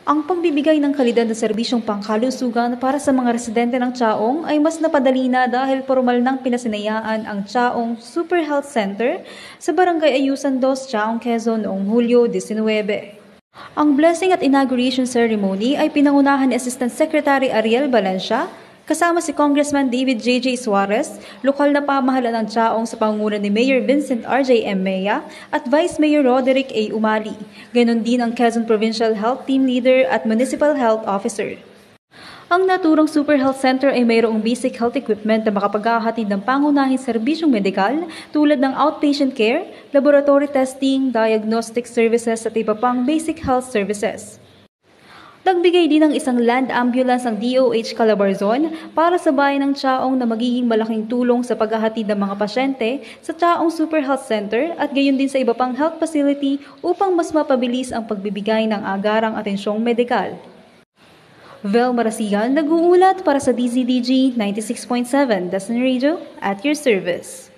Ang pagbibigay ng kalidad na serbisyong pangkalusugan para sa mga residente ng Chaong ay mas napadali na dahil formal nang pinasinayaan ang Chaong Super Health Center sa Barangay Ayusan 2, Chaong, Quezon noong Hulyo 19. Ang blessing at inauguration ceremony ay pinangunahan ni Assistant Secretary Ariel Valencia, kasama si Congressman David J.J. Suarez, lokal na pamahalaan ng Chaong sa pangunguna ni Mayor Vincent R.J. M. Mea at Vice Mayor Roderick A. Umali. Ganon din ang Quezon Provincial Health Team Leader at Municipal Health Officer. Ang naturang Super Health Center ay mayroong basic health equipment na makapaghahatid ng pangunahing serbisyong medikal tulad ng outpatient care, laboratory testing, diagnostic services at iba pang basic health services. Nagbigay din ng isang land ambulance ang DOH Calabarzon para sa bayan ng Chaong na magiging malaking tulong sa paghahatid ng mga pasyente sa Chaong Super Health Center at gayon din sa iba pang health facility upang mas mapabilis ang pagbibigay ng agarang atensyong medikal. Vel Marasigan nag-uulat para sa DZDG 96.7 Dasn Radio at your service.